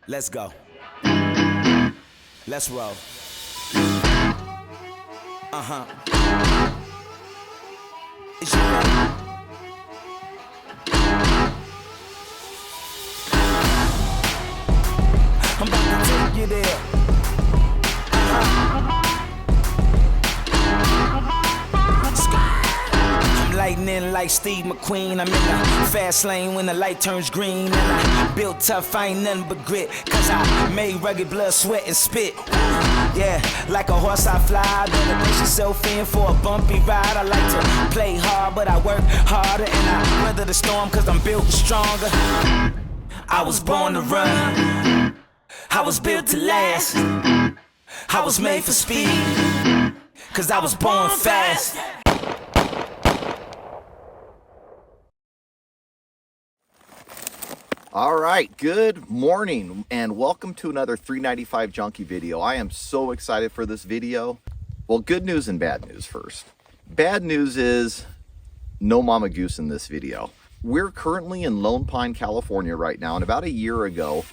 Let's go. Let's roll. It's your roll. I'm about to take you there. I'm lightning like Steve McQueen. I'm in the fast lane when the light turns green. And I built tough, I ain't nothing but grit. Cause I made rugged blood, sweat, and spit. Yeah, like a horse I fly. Better brace yourself in for a bumpy ride. I like to play hard, but I work harder. And I weather the storm cause I'm built stronger. I was born to run. I was built to last. I was made for speed, cause I was born fast. All right, good morning and welcome to another 395 Junkie video. I am so excited for this video. Well, good news and bad news first. Bad news is no mama goose in this video. We're currently in Lone Pine, California right now, and about a year ago,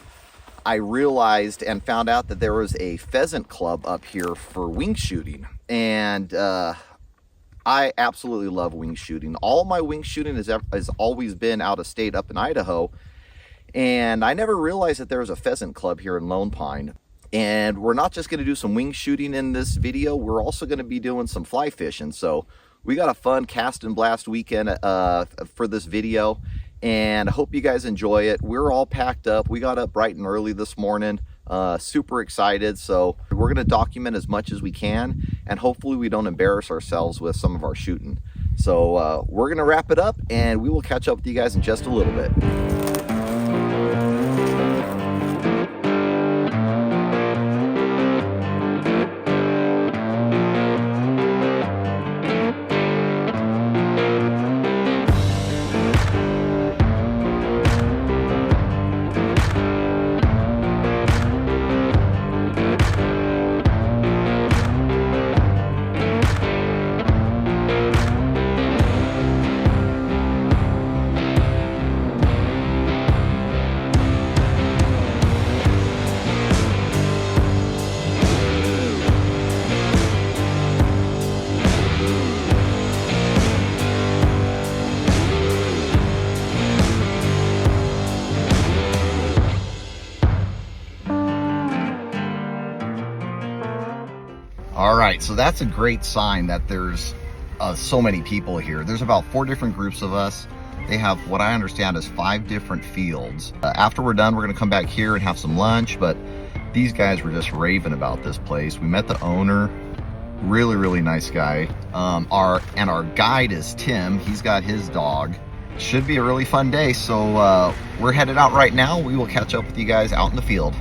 I realized and found out that there was a pheasant club up here for wing shooting. And I absolutely love wing shooting. All my wing shooting has always been out of state up in Idaho. And I never realized that there was a pheasant club here in Lone Pine. And we're not just going to do some wing shooting in this video. We're also going to be doing some fly fishing. So we got a fun cast and blast weekend for this video. And I hope you guys enjoy it. We're all packed up. We got up bright and early this morning. Super excited. So we're going to document as much as we can. And hopefully we don't embarrass ourselves with some of our shooting. So we're going to wrap it up. And we will catch up with you guys in just a little bit. All right, so that's a great sign that there's so many people here. There's about 4 different groups of us. They have what I understand is 5 different fields. After we're done, we're gonna come back here and have some lunch, but these guys were just raving about this place. We met the owner, really nice guy. Our guide is Tim. He's got his dog. Should be a really fun day, so we're headed out right now. We will catch up with you guys out in the field.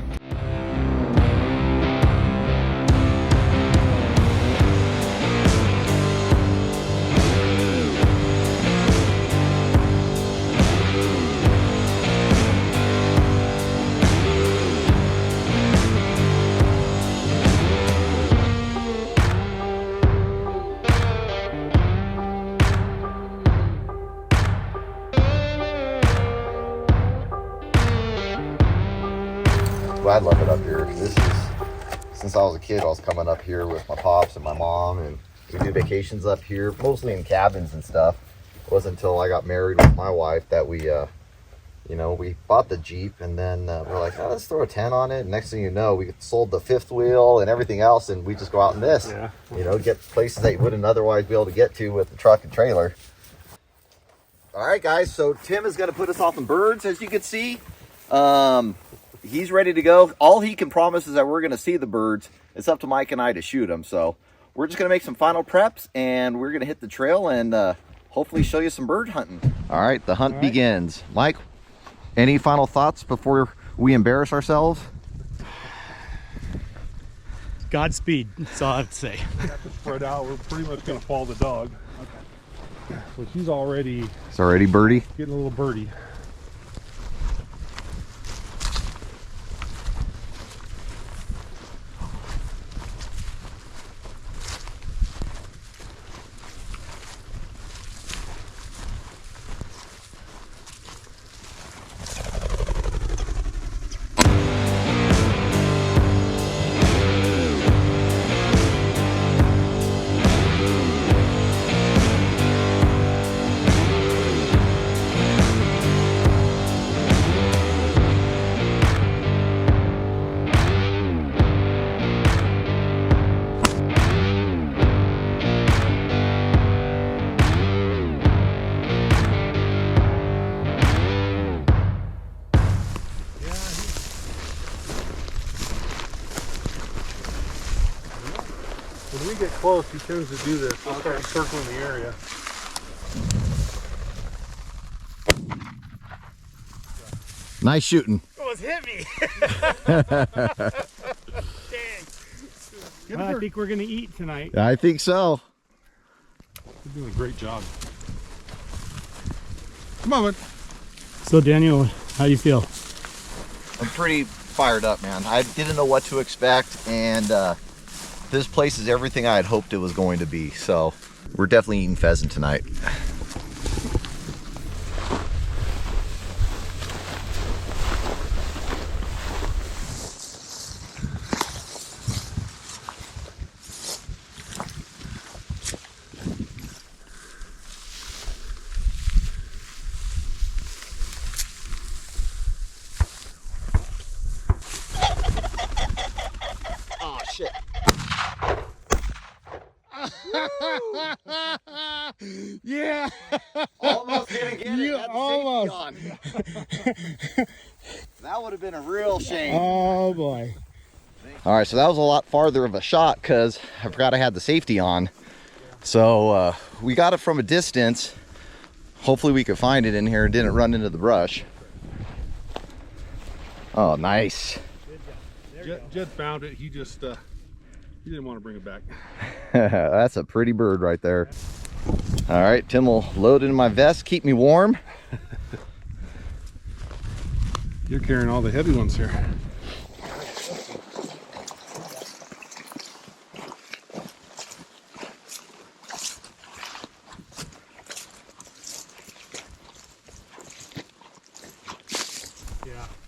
I love it up here. This is, since I was a kid, I was coming up here with my pops and my mom, and we do vacations up here, mostly in cabins and stuff. It wasn't until I got married with my wife that we, we bought the Jeep, and then we're like, oh, let's throw a tent on it. And next thing you know, we sold the 5th wheel and everything else, and we just go out in this, get places that you wouldn't otherwise be able to get to with the truck and trailer. All right, guys, so Tim is going to put us off in birds, as you can see. He's ready to go. All he can promise is that we're going to see the birds. It's up to Mike and I to shoot them. So we're just going to make some final preps, and we're going to hit the trail and hopefully show you some bird hunting. All right, the hunt begins. Mike, any final thoughts before we embarrass ourselves? Godspeed. That's all I have to say. Have to spread out. We're pretty much going to follow the dog. Okay. So she's already... It's already birdie? Getting a little birdie. close, he tends to do this. He'll start circling the area. Nice shooting. Almost hit me. Dang. I think we're gonna eat tonight. I think so. You're doing a great job. Come on, man. So Daniel, how do you feel? I'm pretty fired up, man. I didn't know what to expect, and this place is everything I had hoped it was going to be. So we're definitely eating pheasant tonight. Oh shit. Yeah. Almost gonna get You it. almost. That would have been a real shame. Oh boy. All right, so that was a lot farther of a shot because I forgot I had the safety on. So we got it from a distance. Hopefully we could find it in here and didn't run into the brush. Oh, nice. Jed found it. He just he didn't want to bring it back. That's a pretty bird right there. All right, Tim will load in my vest, keep me warm. You're carrying all the heavy ones here.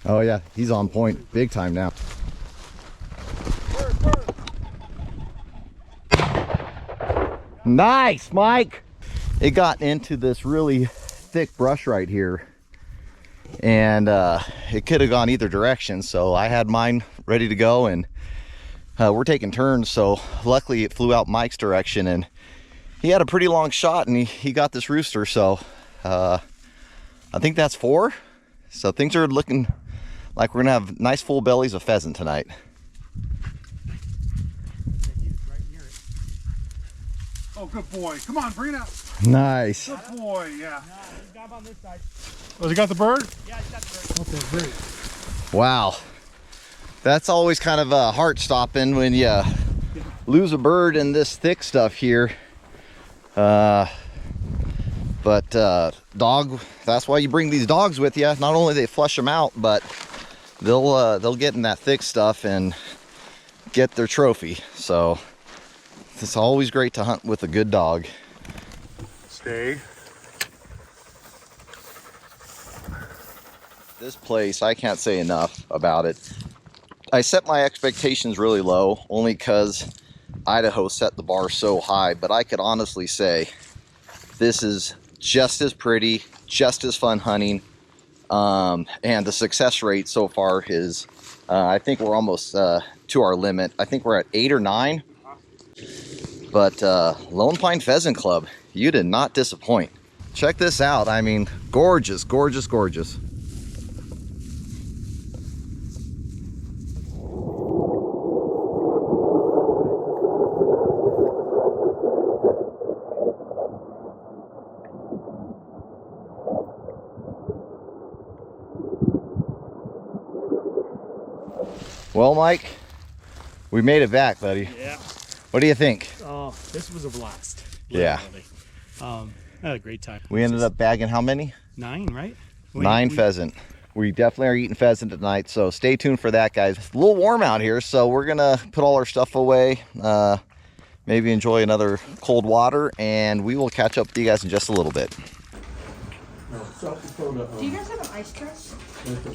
Oh yeah, he's on point big time now. Nice, Mike. It got into this really thick brush right here, and it could have gone either direction, so I had mine ready to go, and we're taking turns, so luckily it flew out Mike's direction, and he had a pretty long shot, and he got this rooster. So I think that's 4. So things are looking like we're gonna have nice full bellies of pheasant tonight. Oh, good boy. Come on, bring it out. Nice. Good boy, yeah. He's got him on this side. Oh, has he got the bird? Yeah, he's got the bird. Okay, great. Wow. That's always kind of heart stopping when you lose a bird in this thick stuff here. But dog, that's why you bring these dogs with you. Not only they flush them out, but they'll get in that thick stuff and get their trophy. So it's always great to hunt with a good dog. Stay. This place, I can't say enough about it. I set my expectations really low only because Idaho set the bar so high, but I could honestly say this is just as pretty, just as fun hunting, and the success rate so far is, I think we're almost to our limit. I think we're at 8 or 9, but Lone Pine Pheasant Club, you did not disappoint. Check this out. I mean, gorgeous, gorgeous, gorgeous. Well, Mike, we made it back, buddy. Yeah. What do you think? Oh, this was a blast. Yeah. I had a great time. We ended up bagging how many? 9, right? 9 pheasant. We definitely are eating pheasant tonight, so stay tuned for that, guys. It's a little warm out here, so we're gonna put all our stuff away, maybe enjoy another cold water, and we will catch up with you guys in just a little bit. Do you guys have an ice chest?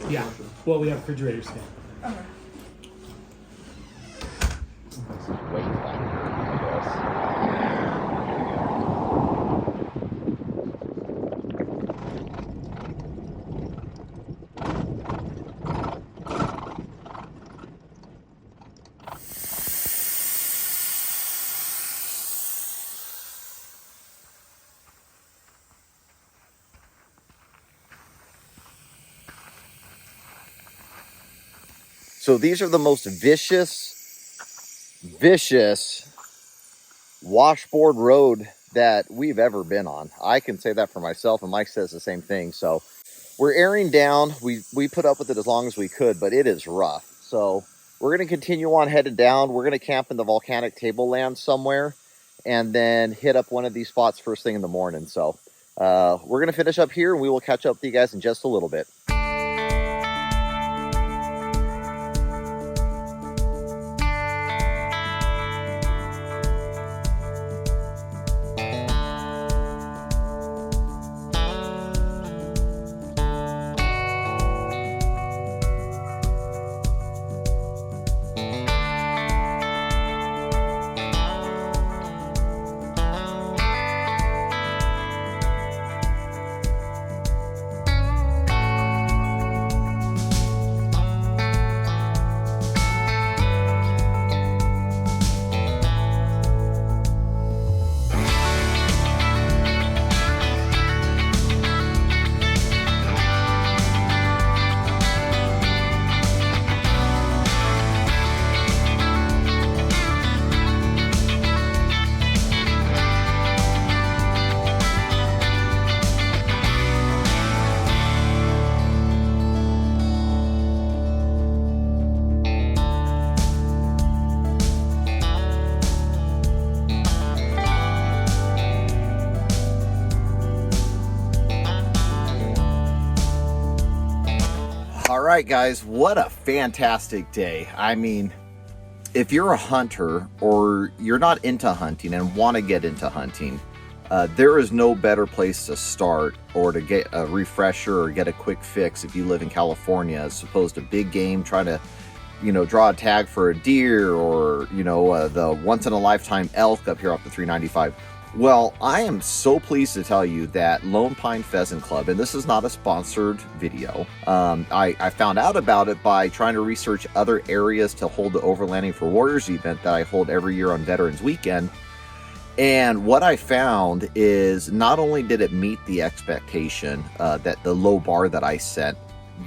Yeah. Well, we have refrigerator stand. Okay. So these are the most vicious washboard road that we've ever been on. I can say that for myself, and Mike says the same thing. So we're airing down. We put up with it as long as we could, but it is rough. So we're going to continue on headed down. We're going to camp in the Volcanic Tablelands somewhere and then hit up one of these spots first thing in the morning. So we're going to finish up here, and we will catch up with you guys in just a little bit. All right, guys, what a fantastic day. I mean, if you're a hunter or you're not into hunting and want to get into hunting, there is no better place to start or to get a refresher or get a quick fix if you live in California as opposed to big game, trying to, you know, draw a tag for a deer or, you know, the once-in-a-lifetime elk up here off the 395. Well, I am so pleased to tell you that Lone Pine Pheasant Club, and this is not a sponsored video, I found out about it by trying to research other areas to hold the Overlanding for Warriors event that I hold every year on Veterans Weekend. And what I found is not only did it meet the expectation, that the low bar that I set,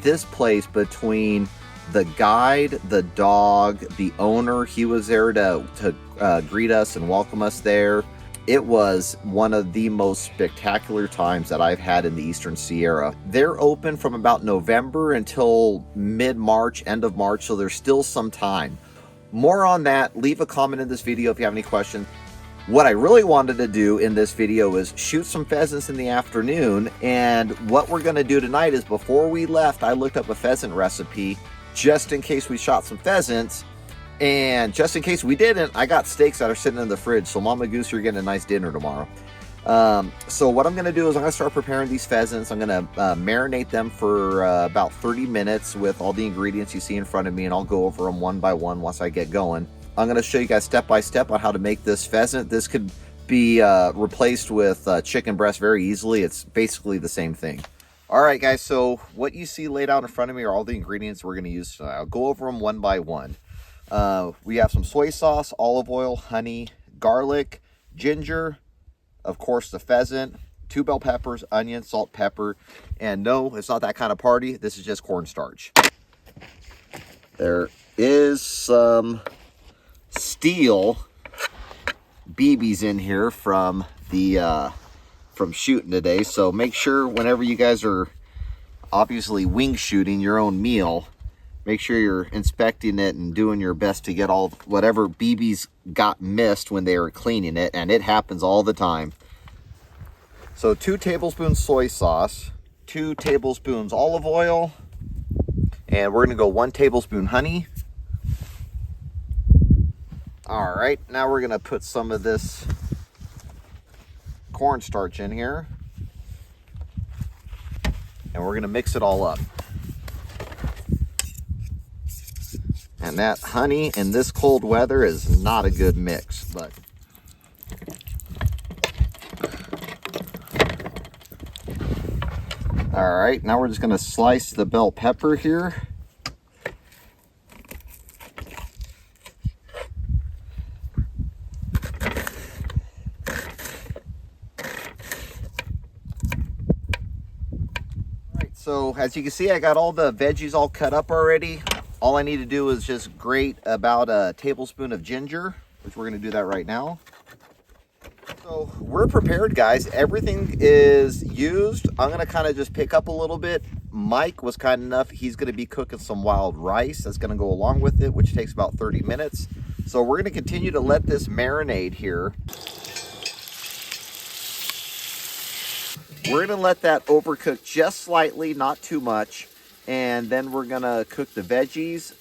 this place, between the guide, the dog, the owner, he was there to greet us and welcome us there. It was one of the most spectacular times that I've had in the Eastern Sierra. They're open from about November until mid-March, end of March, so there's still some time. More on that. Leave a comment in this video if you have any questions. What I really wanted to do in this video is shoot some pheasants in the afternoon, and what we're going to do tonight is, before we left, I looked up a pheasant recipe just in case we shot some pheasants. And just in case we didn't, I got steaks that are sitting in the fridge. So Mama Goose, you're getting a nice dinner tomorrow. So what I'm going to do is I'm going to start preparing these pheasants. I'm going to marinate them for about 30 minutes with all the ingredients you see in front of me. And I'll go over them one by one once I get going. I'm going to show you guys step by step on how to make this pheasant. This could be replaced with chicken breast very easily. It's basically the same thing. All right, guys. So what you see laid out in front of me are all the ingredients we're going to use tonight. I'll go over them one by one. We have some soy sauce, olive oil, honey, garlic, ginger, of course the pheasant, 2 bell peppers, onion, salt, pepper, and no, it's not that kind of party. This is just cornstarch. There is some steel BBs in here from the from shooting today, so make sure whenever you guys are obviously wing shooting your own meal, make sure you're inspecting it and doing your best to get all whatever BBs got missed when they were cleaning it, and it happens all the time. So 2 tablespoons soy sauce, 2 tablespoons olive oil, and we're going to go 1 tablespoon honey. All right, now we're going to put some of this cornstarch in here, and we're going to mix it all up. And that honey in this cold weather is not a good mix, but all right, now we're just going to slice the bell pepper here. All right, so as you can see, I got all the veggies all cut up already. All I need to do is just grate about a tablespoon of ginger, which we're going to do that right now. So we're prepared, guys. Everything is used. I'm gonna kind of just pick up a little bit. Mike was kind enough, he's gonna be cooking some wild rice that's gonna go along with it, which takes about 30 minutes. So we're gonna continue to let this marinate here. We're gonna let that overcook just slightly, not too much. And then we're gonna cook the veggies.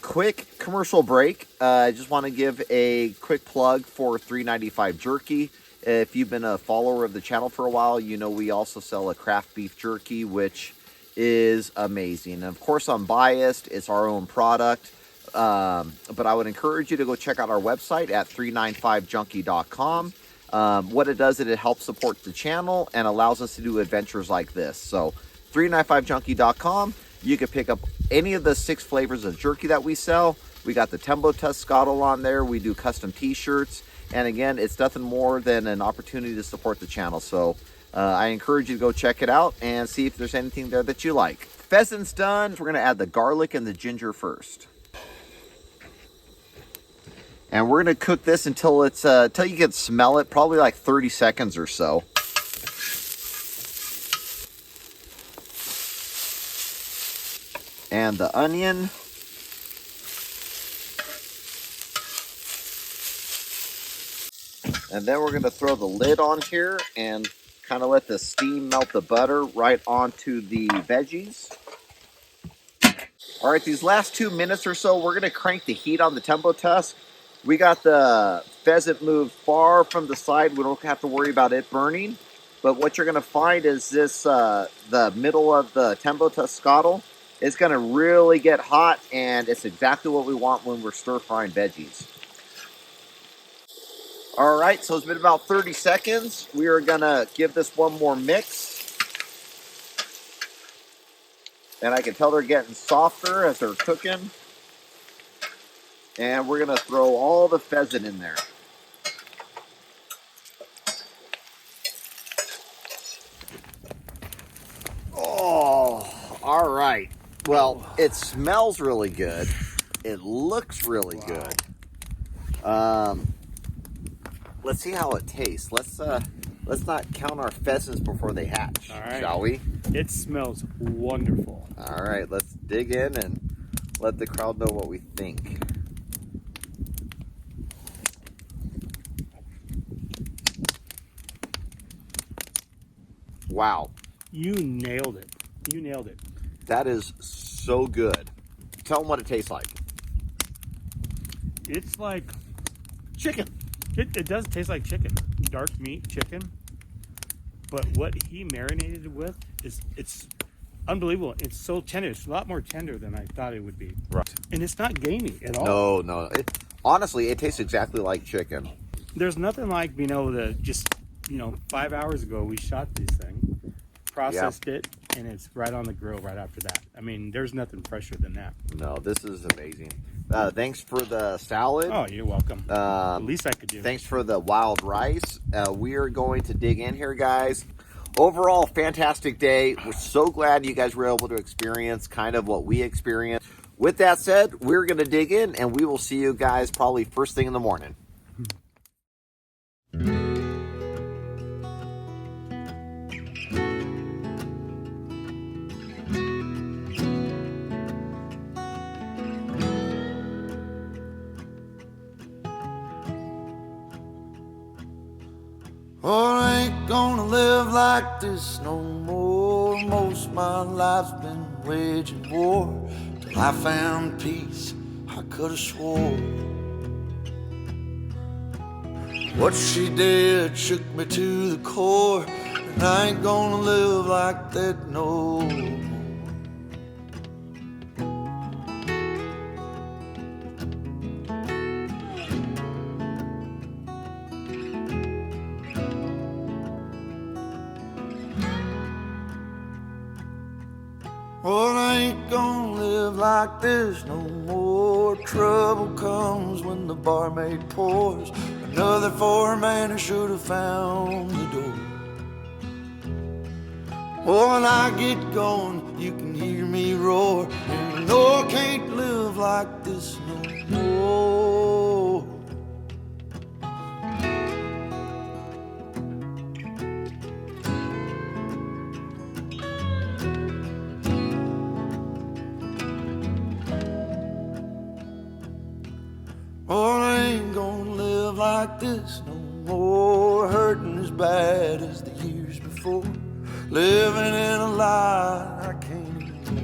Quick commercial break. I just want to give a quick plug for 395 Jerky. If you've been a follower of the channel for a while, you know we also sell a craft beef jerky, which is amazing. And of course, I'm biased. It's our own product. But I would encourage you to go check out our website at 395junkie.com. What it does is it helps support the channel and allows us to do adventures like this. So 395junkie.com. You can pick up any of the 6 flavors of jerky that we sell. We got the Tembo Tuscatl on there. We do custom t-shirts. And again, it's nothing more than an opportunity to support the channel. So I encourage you to go check it out and see if there's anything there that you like. Pheasant's done. We're going to add the garlic and the ginger first. And we're going to cook this until it's until you can smell it, probably like 30 seconds or so. And the onion. And then we're going to throw the lid on here and kind of let the steam melt the butter right onto the veggies. All right, these last 2 minutes or so, we're going to crank the heat on the Tembo Tusk. We got the pheasant moved far from the side. We don't have to worry about it burning. But what you're going to find is this, the middle of the Tembo Tuscatl, it's going to really get hot, and it's exactly what we want when we're stir-frying veggies. All right, so it's been about 30 seconds. We are going to give this one more mix. And I can tell they're getting softer as they're cooking. And we're going to throw all the pheasant in there. Oh, all right. Well, it smells really good. It looks really good. Let's see how it tastes. Let's not count our pheasants before they hatch, shall we? It smells wonderful. All right, let's dig in and let the crowd know what we think. Wow. You nailed it. You nailed it. That is so good. Tell them what it tastes like. It's like Chicken. it does taste like chicken, dark meat chicken. But what he marinated it with it's unbelievable. It's so tender. It's a lot more tender than I thought it would be. Right. And it's not gamey at all. No. Honestly, it tastes exactly like chicken. There's nothing like being able to just, 5 hours ago we shot this thing, processed it, and it's right on the grill right after that. I mean, there's nothing fresher than that. No, this is amazing. Thanks for the salad. Oh, you're welcome. The least I could do. Thanks for the wild rice. We are going to dig in here, guys. Overall, fantastic day. We're so glad you guys were able to experience kind of what we experienced. With that said, we're going to dig in, and we will see you guys probably first thing in the morning. Oh, I ain't gonna live like this no more. Most of my life's been waging war. Till I found peace, I could've swore. What she did shook me to the core. And I ain't gonna live like that no more. Well, I ain't gonna live like this no more. Trouble comes when the barmaid pours another for a man who should have found the door. Oh, when I get going, you can hear me roar. And you know I can't live like this no more. like this no more, hurting as bad as the years before, living in a lie I can't ignore.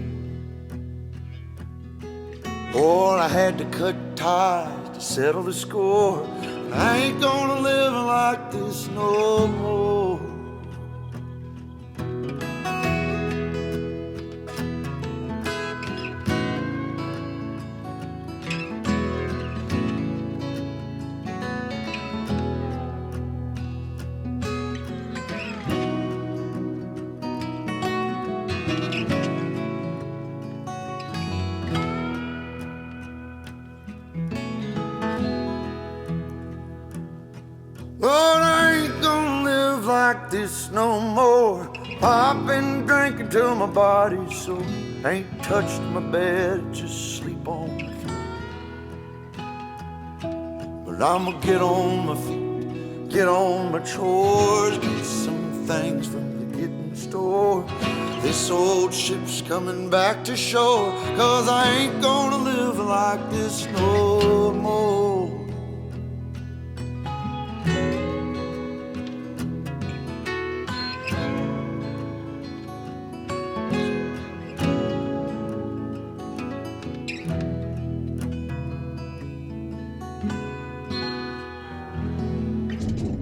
Oh, I had to cut ties to settle the score, and I ain't gonna live like this no more. Lord, I ain't gonna live like this no more. I've been drinking till my body's sore. Ain't touched my bed, just sleep on the floor. But I'ma get on my feet, get on my chores, get some things from the getting store. This old ship's coming back to shore, 'cause I ain't gonna live like this no more.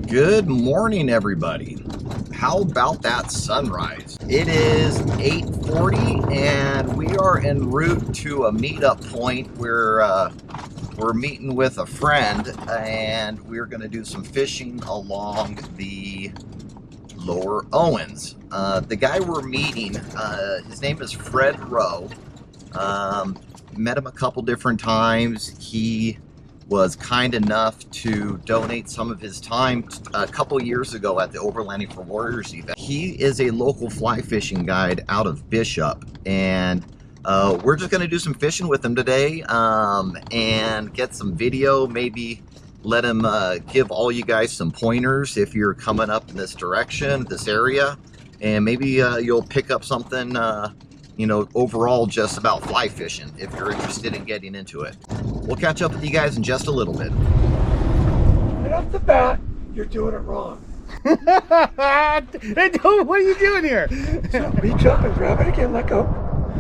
Good morning, everybody. How about that sunrise? It is 8:40 and we are en route to a meetup point where we're meeting with a friend and we're going to do some fishing along the Lower Owens. The guy we're meeting, his name is Fred Rowe. Met him a couple different times. He was kind enough to donate some of his time a couple years ago at the Overlanding for Warriors event. He is a local fly fishing guide out of Bishop, and we're just going to do some fishing with him today and get some video, maybe let him give all you guys some pointers if you're coming up in this direction, this area, and maybe you'll pick up something you know, overall just about fly fishing if you're interested in getting into it. We'll catch up with you guys in just a little bit. Right off the bat, you're doing it wrong. Hey, what are you doing here? So reach up and grab it again, let go,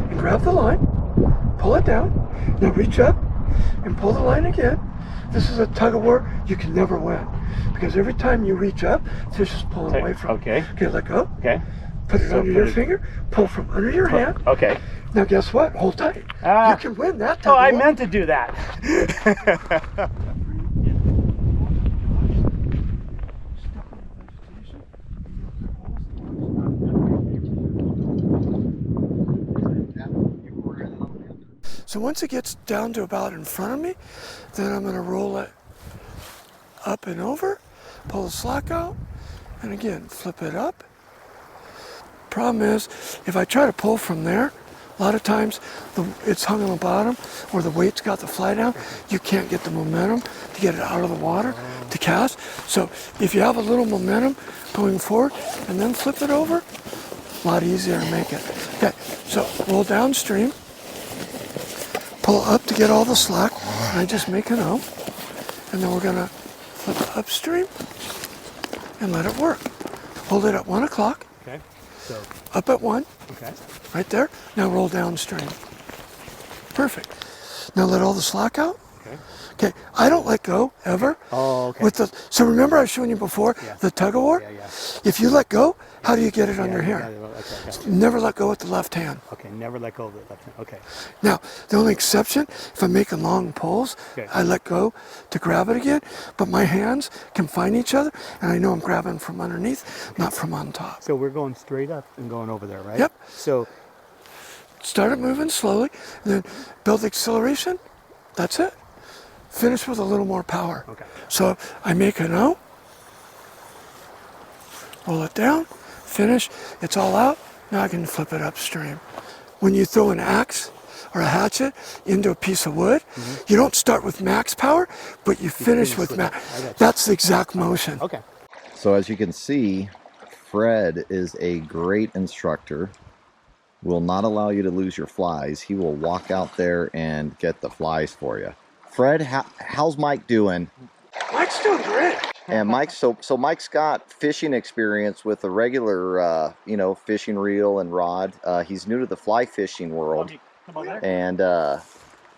and grab the line, pull it down. Now reach up and pull the line again. This is a tug of war you can never win, because every time you reach up, fish is pulling away from you. Okay, let go. Okay. Put it under your finger, pull from under your hand. Okay. Now guess what? Hold tight. You can win that tug of war. I meant to do that. So once it gets down to about in front of me, then I'm going to roll it up and over, pull the slack out, and again, flip it up. Problem is, if I try to pull from there, a lot of times it's hung on the bottom or the weight's got the fly down. You can't get the momentum to get it out of the water to cast. So if you have a little momentum going forward and then flip it over, a lot easier to make it. Okay, so roll downstream, pull up to get all the slack, and I just make an O, and then we're gonna flip upstream and let it work. Hold it at 1 o'clock. Okay. So up at 1. okay. Right there. Now roll downstream. Perfect. Now let all the slack out. Okay. Okay. I don't let go ever. Oh, okay. With the so remember I was showing you before the tug of war. Yeah. If you let go, how do you get it under here? Okay. Never let go with the left hand. Okay. Never let go of the left hand. Okay. Now the only exception, if I'm making long pulls, I let go to grab it again. But my hands can find each other, and I know I'm grabbing from underneath, not from on top. So we're going straight up and going over there, right? Yep. So start it moving slowly, and then build acceleration. That's it. Finish with a little more power. Okay. So I make an O, roll it down, finish, it's all out. Now I can flip it upstream. When you throw an axe or a hatchet into a piece of wood, you don't start with max power, but you finish with max. That's the exact motion. okay. So as you can see, Fred is a great instructor. Will not allow you to lose your flies. He will walk out there and get the flies for you. Fred, how's Mike doing? Mike's doing great. And Mike's so Mike's got fishing experience with a regular you know, fishing reel and rod. He's new to the fly fishing world, and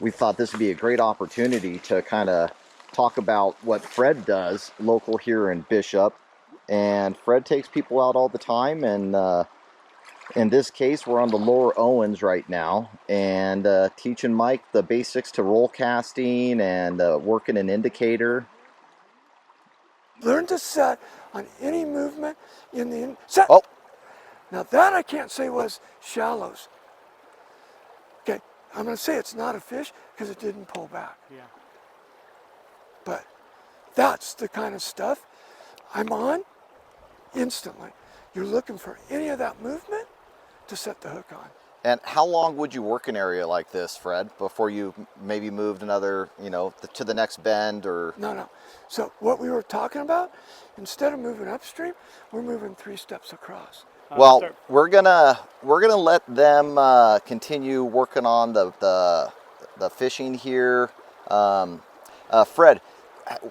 we thought this would be a great opportunity to kind of talk about what Fred does local here in Bishop. And Fred takes people out all the time, and in this case we're on the Lower Owens right now, and teaching Mike the basics to roll casting and working an indicator. Learn to set on any movement in the set. Oh, Now that I can't say was shallows. Okay, I'm going to say it's not a fish because it didn't pull back. Yeah. But that's the kind of stuff I'm on instantly. You're looking for any of that movement to set the hook on. and how long would you work an area like this, Fred, before you maybe moved another, you know, to the next bend? Or No. So what we were talking about, instead of moving upstream, we're moving 3 steps across. well, we're gonna let them continue working on the fishing here. Fred,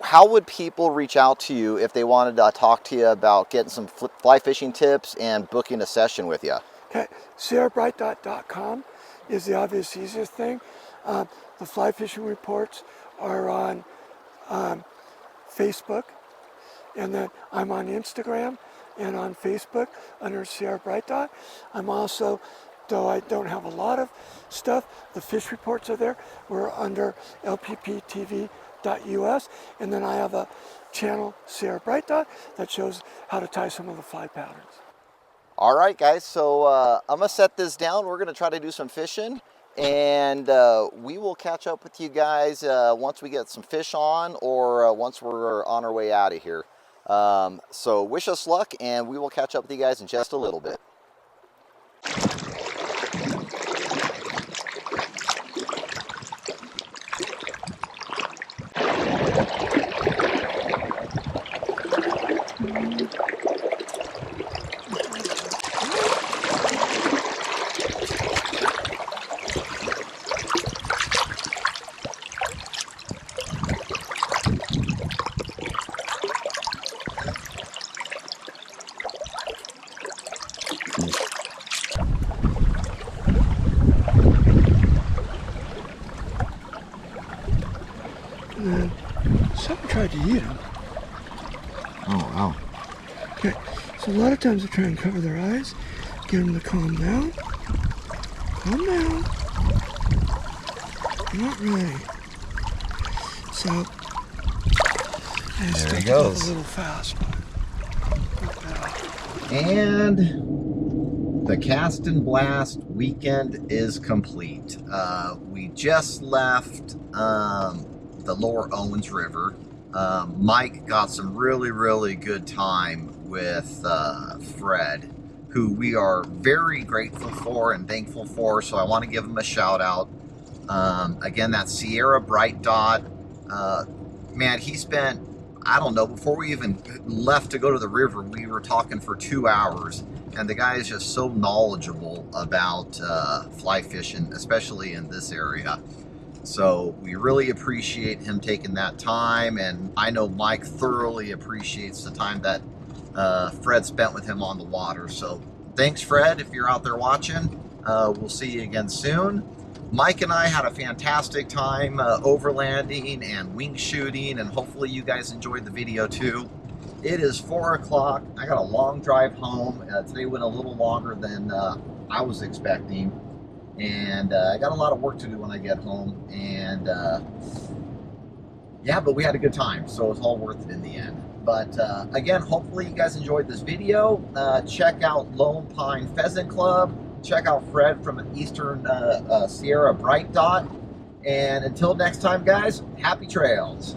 how would people reach out to you if they wanted to talk to you about getting some fly fishing tips and booking a session with you? Okay, sierrabright.com is the obvious easiest thing. The fly fishing reports are on Facebook, and then I'm on Instagram and on Facebook under Sierra Bright Dot. I'm also, though I don't have a lot of stuff, the fish reports are there. We're under lpptv.us, and then I have a channel, Sierra Bright Dot, that shows how to tie some of the fly patterns. All right, guys, so I'm gonna set this down. We're gonna try to do some fishing, and we will catch up with you guys once we get some fish on, or once we're on our way out of here. So wish us luck, and we will catch up with you guys in just a little bit. And then something tried to eat them. Oh, wow. Okay, so a lot of times I try and cover their eyes, get them to calm down. Calm down. You're not ready. So, There he goes. A little fast, but not bad. And the Cast and Blast weekend is complete. We just left the Lower Owens River. Mike got some really good time with Fred, who we are very grateful for and thankful for, so I want to give him a shout out. Again, that's Sierra Bright Dot. Man, he spent, I don't know, before we even left to go to the river, we were talking for 2 hours, and the guy is just so knowledgeable about fly fishing, especially in this area. So we really appreciate him taking that time, and I know Mike thoroughly appreciates the time that Fred spent with him on the water. So thanks, Fred, if you're out there watching. We'll see you again soon. Mike and I had a fantastic time overlanding and wing shooting, and hopefully you guys enjoyed the video too. It is 4 o'clock. I got a long drive home. Today went a little longer than I was expecting, and I got a lot of work to do when I get home. And yeah, but we had a good time, so it's all worth it in the end. But again, hopefully you guys enjoyed this video. Check out Lone Pine Pheasant Club. Check out Fred from Eastern Sierra Bright Dot. And until next time, guys, happy trails.